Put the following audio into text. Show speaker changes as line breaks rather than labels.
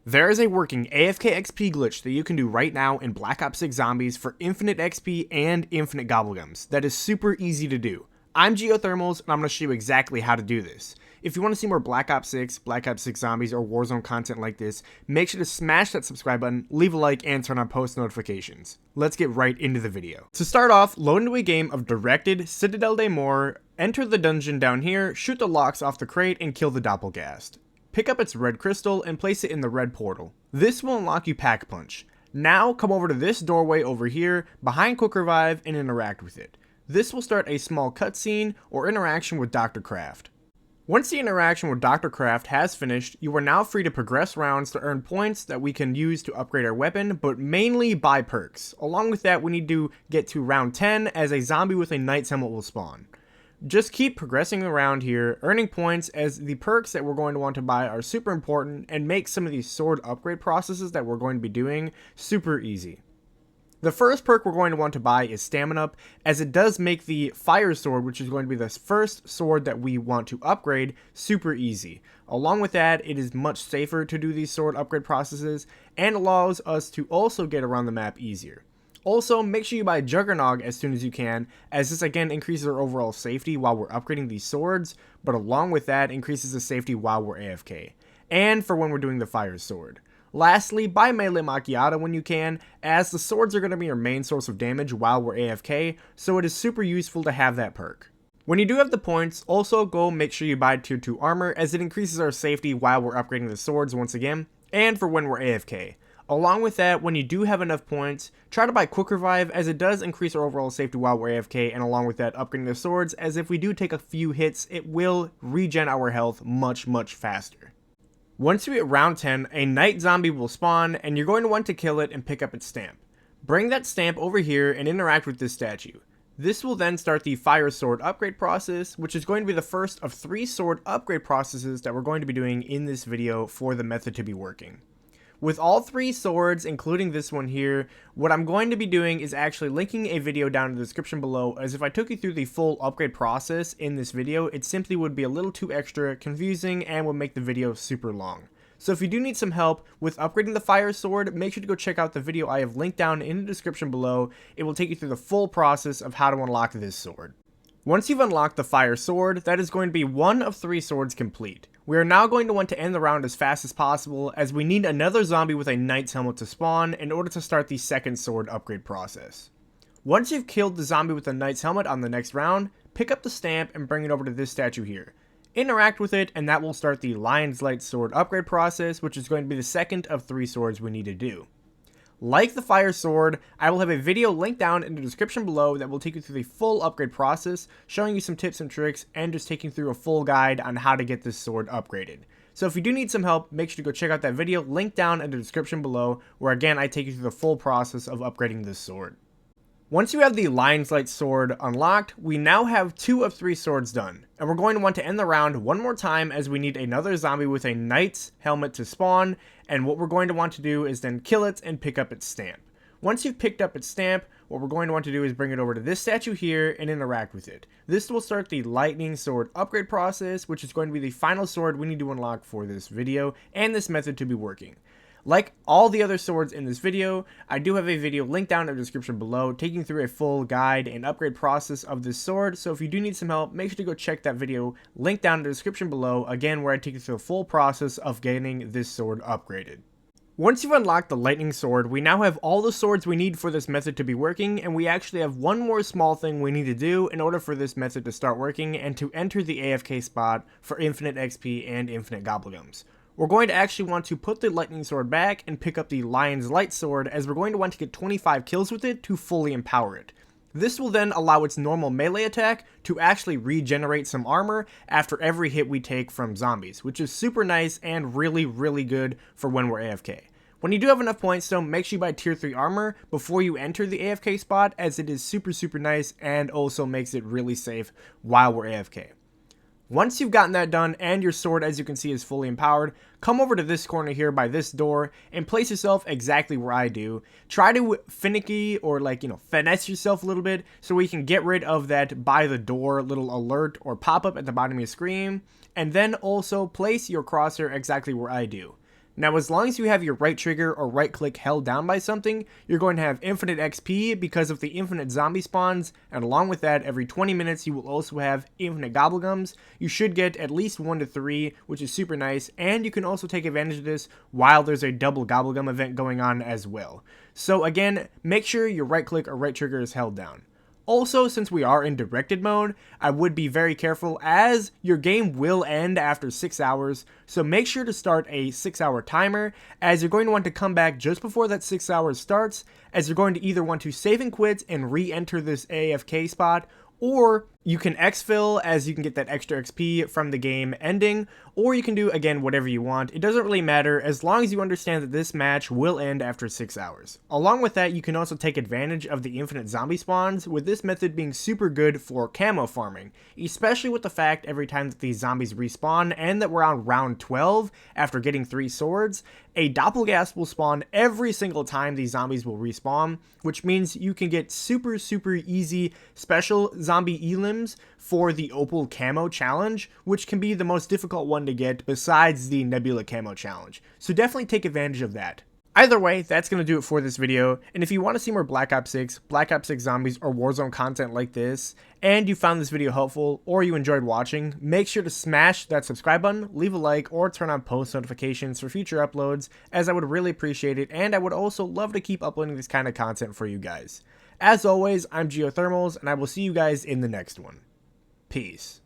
There is a working AFK XP glitch that you can do right now in Black Ops 6 Zombies for infinite XP and infinite gobblegums that is super easy to do. I'm Geothermals and I'm going to show you exactly how to do this. If you want to see more Black Ops 6, Black Ops 6 Zombies, or Warzone content like this, make sure to smash that subscribe button, leave a like, and turn on post notifications. Let's get right into the video. To start off, load into a game of Directed Citadel de Mort, enter the dungeon down here, shoot the locks off the crate, and kill the Doppelgast. Pick up its red crystal and place it in the red portal. This will unlock you Pack Punch. Now come over to this doorway over here behind Quick Revive and interact with it. This will start a small cutscene or interaction with Dr. Kraft. Once the interaction with Dr. Kraft has finished, you are now free to progress rounds to earn points that we can use to upgrade our weapon, but mainly buy perks. Along with that, we need to get to round 10 as a zombie with a knight's helmet will spawn. Just keep progressing around here, earning points, as the perks that we're going to want to buy are super important and make some of these sword upgrade processes that we're going to be doing super easy. The first perk we're going to want to buy is Stamina Up, as it does make the Fire Sword, which is going to be the first sword that we want to upgrade, super easy. Along with that, it is much safer to do these sword upgrade processes and allows us to also get around the map easier. Also, make sure you buy Juggernog as soon as you can, as this again increases our overall safety while we're upgrading these swords, but along with that increases the safety while we're AFK, and for when we're doing the Fire Sword. Lastly, buy Melee Macchiato when you can, as the swords are going to be your main source of damage while we're AFK, so it is super useful to have that perk. When you do have the points, also go make sure you buy Tier 2 armor, as it increases our safety while we're upgrading the swords once again, and for when we're AFK. Along with that, when you do have enough points, try to buy Quick Revive, as it does increase our overall safety while we're AFK, and along with that, upgrading the swords, as if we do take a few hits, it will regen our health much faster. Once you hit round 10, a night zombie will spawn, and you're going to want to kill it and pick up its stamp. Bring that stamp over here and interact with this statue. This will then start the Fire Sword upgrade process, which is going to be the first of 3 sword upgrade processes that we're going to be doing in this video for the method to be working. With all 3 swords, including this one here, what I'm going to be doing is actually linking a video down in the description below, as if I took you through the full upgrade process in this video, it simply would be a little too extra confusing and would make the video super long. So if you do need some help with upgrading the Fire Sword, make sure to go check out the video I have linked down in the description below. It will take you through the full process of how to unlock this sword. Once you've unlocked the Fire Sword, that is going to be 1 of 3 swords complete. We are now going to want to end the round as fast as possible, as we need another zombie with a knight's helmet to spawn in order to start the second sword upgrade process. Once you've killed the zombie with the knight's helmet on the next round, pick up the stamp and bring it over to this statue here. Interact with it, and that will start the Lion's Light sword upgrade process, which is going to be the second of 3 swords we need to do. Like the Fire Sword, I will have a video linked down in the description below that will take you through the full upgrade process, showing you some tips and tricks, and just taking through a full guide on how to get this sword upgraded. So if you do need some help, make sure to go check out that video linked down in the description below, where again I take you through the full process of upgrading this sword. Once you have the Lion's Light sword unlocked, we now have 2 of 3 swords done, and we're going to want to end the round one more time, as we need another zombie with a knight's helmet to spawn, and what we're going to want to do is then kill it and pick up its stamp. Once you've picked up its stamp, what we're going to want to do is bring it over to this statue here and interact with it. This will start the Lightning Sword upgrade process, which is going to be the final sword we need to unlock for this video and this method to be working. Like all the other swords in this video, I do have a video linked down in the description below taking through a full guide and upgrade process of this sword, so if you do need some help, make sure to go check that video linked down in the description below, again where I take you through the full process of getting this sword upgraded. Once you've unlocked the Lightning Sword, we now have all the swords we need for this method to be working, and we actually have one more small thing we need to do in order for this method to start working and to enter the AFK spot for infinite XP and infinite gobblegums. We're going to actually want to put the Lightning Sword back and pick up the Lion's Light Sword, as we're going to want to get 25 kills with it to fully empower it. This will then allow its normal melee attack to actually regenerate some armor after every hit we take from zombies, which is super nice and really good for when we're AFK. When you do have enough points though, make sure you buy Tier 3 armor before you enter the AFK spot, as it is super nice and also makes it really safe while we're AFK. Once you've gotten that done and your sword, as you can see, is fully empowered, come over to this corner here by this door and place yourself exactly where I do. Try to finicky or finesse yourself a little bit so we can get rid of that by the door little alert or pop up at the bottom of your screen, and then also place your crosshair exactly where I do. Now, as long as you have your right trigger or right click held down by something, you're going to have infinite XP because of the infinite zombie spawns, and along with that, every 20 minutes you will also have infinite gobblegums. You should get at least 1 to 3, which is super nice, and you can also take advantage of this while there's a double gobblegum event going on as well. So again, make sure your right click or right trigger is held down. Also, since we are in directed mode, I would be very careful as your game will end after 6 hours, so make sure to start a 6-hour timer as you're going to want to come back just before that 6 hours starts, as you're going to either want to save and quit and re-enter this AFK spot, or you can exfil as you can get that extra XP from the game ending, or you can do, again, whatever you want. It doesn't really matter as long as you understand that this match will end after 6 hours. Along with that, you can also take advantage of the infinite zombie spawns, with this method being super good for camo farming, especially with the fact every time that these zombies respawn and that we're on round 12 after getting 3 swords, a doppelgast will spawn every single time these zombies will respawn, which means you can get super easy special zombie elims for the opal camo challenge, which can be the most difficult one to get besides the nebula camo challenge. So definitely take advantage of that. Either way, that's going to do it for this video, and if you want to see more Black Ops 6, Black Ops 6 Zombies, or Warzone content like this, and you found this video helpful, or you enjoyed watching, make sure to smash that subscribe button, leave a like, or turn on post notifications for future uploads, as I would really appreciate it, and I would also love to keep uploading this kind of content for you guys. As always, I'm Geothermals, and I will see you guys in the next one. Peace.